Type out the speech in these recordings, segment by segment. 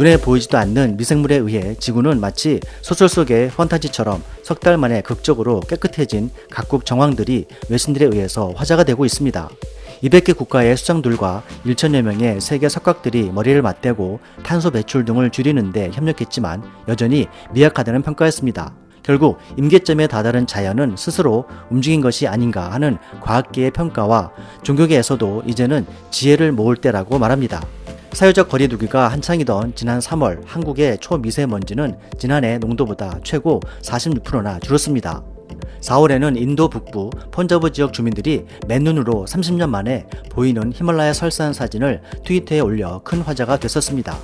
눈에 보이지도 않는 미생물에 의해 지구는 마치 소설 속의 판타지처럼 석 달 만에 극적으로 깨끗해진 각국 정황들이 외신들에 의해서 화제가 되고 있습니다. 200개 국가의 수장들과 1천여 명의 세계 석각들이 머리를 맞대고 탄소 배출 등을 줄이는 데 협력했지만 여전히 미약하다는 평가였습니다. 결국 임계점에 다다른 자연은 스스로 움직인 것이 아닌가 하는 과학계의 평가와 종교계에서도 이제는 지혜를 모을 때라고 말합니다. 사회적 거리두기가 한창이던 지난 3월 한국의 초미세먼지는 지난해 농도보다 최고 46%나 줄었습니다. 4월에는 인도 북부 펀자브 지역 주민들이 맨눈으로 30년 만에 보이는 히말라야 설산 사진을 트위터에 올려 큰 화제가 됐었습니다.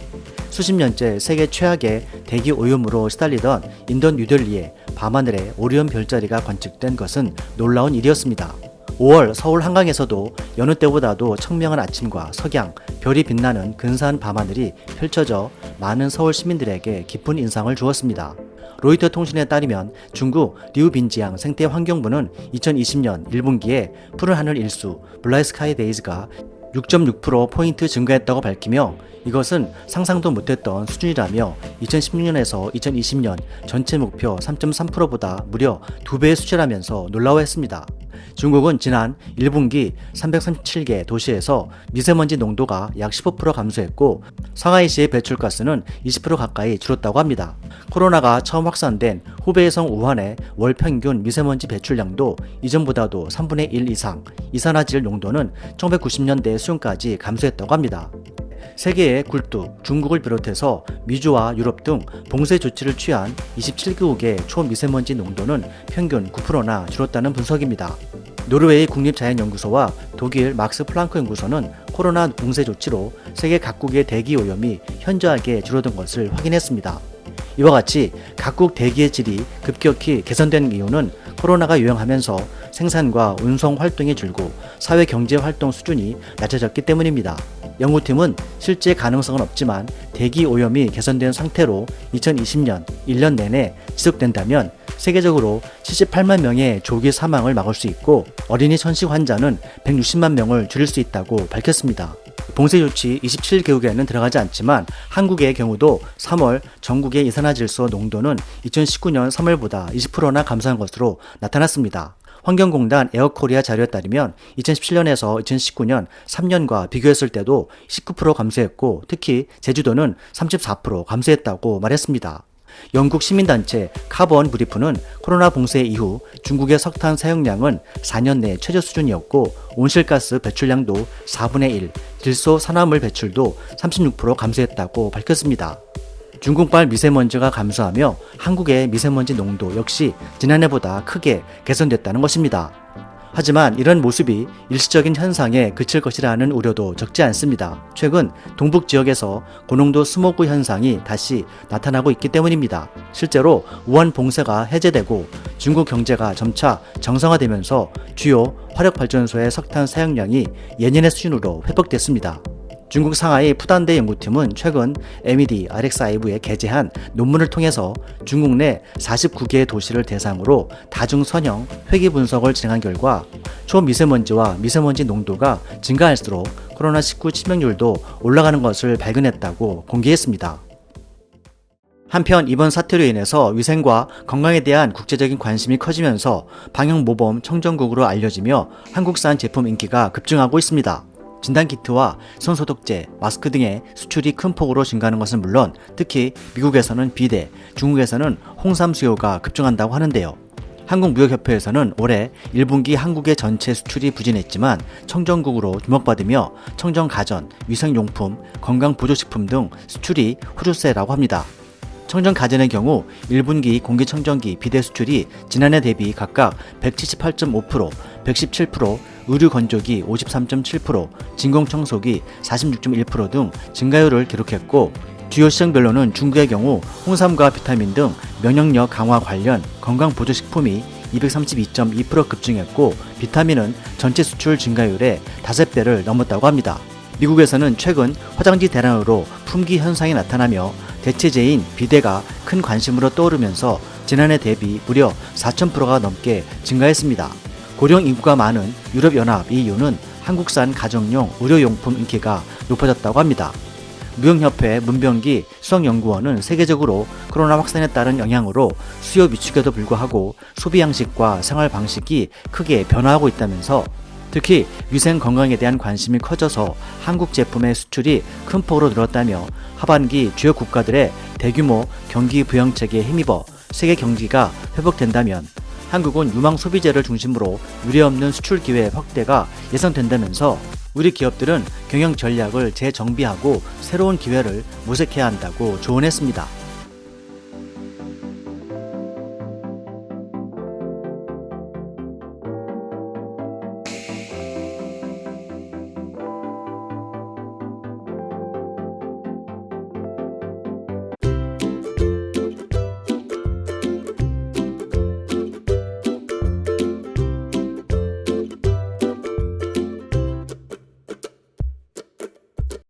수십 년째 세계 최악의 대기 오염으로 시달리던 인도 뉴델리의 밤하늘에 오리온 별자리가 관측된 것은 놀라운 일이었습니다. 5월 서울 한강에서도 여느 때보다도 청명한 아침과 석양, 별이 빛나는 근사한 밤하늘이 펼쳐져 많은 서울 시민들에게 깊은 인상을 주었습니다. 로이터 통신에 따르면 중국 리우빈지양 생태환경부는 2020년 1분기에 푸른 하늘 일수 블라이 스카이 데이즈가 6.6%포인트 증가했다고 밝히며 이것은 상상도 못했던 수준이라며 2016년에서 2020년 전체 목표 3.3%보다 무려 2배의 수치라면서 놀라워했습니다. 중국은 지난 1분기 337개 도시에서 미세먼지 농도가 약 15% 감소했고 상하이시의 배출가스는 20% 가까이 줄었다고 합니다. 코로나가 처음 확산된 후베이성 우한의 월 평균 미세먼지 배출량도 이전보다도 3분의 1 이상, 이산화질 농도는 1990년대 수준까지 감소했다고 합니다. 세계의 굴뚝 중국을 비롯해서 미주와 유럽 등 봉쇄 조치를 취한 27개국의 초미세먼지 농도는 평균 9%나 줄었다는 분석입니다. 노르웨이 국립자연연구소와 독일 막스 플랑크 연구소는 코로나 봉쇄 조치로 세계 각국의 대기 오염이 현저하게 줄어든 것을 확인했습니다. 이와 같이 각국 대기의 질이 급격히 개선된 이유는 코로나가 유행하면서 생산과 운송 활동이 줄고 사회 경제 활동 수준이 낮아졌기 때문입니다. 연구팀은 실제 가능성은 없지만 대기 오염이 개선된 상태로 2020년 1년 내내 지속된다면 세계적으로 78만 명의 조기 사망을 막을 수 있고 어린이 천식 환자는 160만 명을 줄일 수 있다고 밝혔습니다. 봉쇄 조치 27개국에는 들어가지 않지만 한국의 경우도 3월 전국의 이산화질소 농도는 2019년 3월보다 20%나 감소한 것으로 나타났습니다. 환경공단 에어코리아 자료에 따르면 2017년에서 2019년 3년과 비교했을 때도 19% 감소했고 특히 제주도는 34% 감소했다고 말했습니다. 영국 시민단체 카본 브리프는 코로나 봉쇄 이후 중국의 석탄 사용량은 4년 내 최저 수준이었고 온실가스 배출량도 4분의 1, 질소 산화물 배출도 36% 감소했다고 밝혔습니다. 중국발 미세먼지가 감소하며 한국의 미세먼지 농도 역시 지난해보다 크게 개선됐다는 것입니다. 하지만 이런 모습이 일시적인 현상에 그칠 것이라는 우려도 적지 않습니다. 최근 동북 지역에서 고농도 스모그 현상이 다시 나타나고 있기 때문입니다. 실제로 우한 봉쇄가 해제되고 중국 경제가 점차 정상화되면서 주요 화력발전소의 석탄 사용량이 예년의 수준으로 회복됐습니다. 중국 상하이 푸단대 연구팀은 최근 MED RxIV에 게재한 논문을 통해서 중국 내 49개의 도시를 대상으로 다중선형 회귀 분석을 진행한 결과 초미세먼지와 미세먼지 농도가 증가할수록 코로나19 치명률도 올라가는 것을 발견했다고 공개했습니다. 한편 이번 사태로 인해서 위생과 건강에 대한 국제적인 관심이 커지면서 방역모범 청정국으로 알려지며 한국산 제품 인기가 급증하고 있습니다. 진단키트와 손소독제, 마스크 등의 수출이 큰 폭으로 증가하는 것은 물론 특히 미국에서는 비대, 중국에서는 홍삼 수요가 급증한다고 하는데요. 한국무역협회에서는 올해 1분기 한국의 전체 수출이 부진했지만 청정국으로 주목받으며 청정가전, 위생용품, 건강보조식품 등 수출이 호주세라고 합니다. 청정가전의 경우 1분기 공기청정기 비대 수출이 지난해 대비 각각 178.5%, 117%, 의류건조기 53.7%, 진공청소기 46.1% 등 증가율을 기록했고 주요 시장별로는 중국의 경우 홍삼과 비타민 등 면역력 강화 관련 건강보조식품이 232.2% 급증했고 비타민은 전체 수출 증가율의 5배를 넘었다고 합니다. 미국에서는 최근 화장지 대란으로 품귀 현상이 나타나며 대체제인 비대가 큰 관심으로 떠오르면서 지난해 대비 무려 4,000%가 넘게 증가했습니다. 고령 인구가 많은 유럽연합 EU는 한국산 가정용 의료용품 인기가 높아졌다고 합니다. 무역협회 문병기 수석연구원은 세계적으로 코로나 확산에 따른 영향으로 수요 위축에도 불구하고 소비 양식과 생활 방식이 크게 변화하고 있다면서 특히 위생 건강에 대한 관심이 커져서 한국 제품의 수출이 큰 폭으로 늘었다며 하반기 주요 국가들의 대규모 경기 부양책에 힘입어 세계 경기가 회복된다면 한국은 유망 소비재를 중심으로 유례없는 수출 기회 확대가 예상된다면서 우리 기업들은 경영 전략을 재정비하고 새로운 기회를 모색해야 한다고 조언했습니다.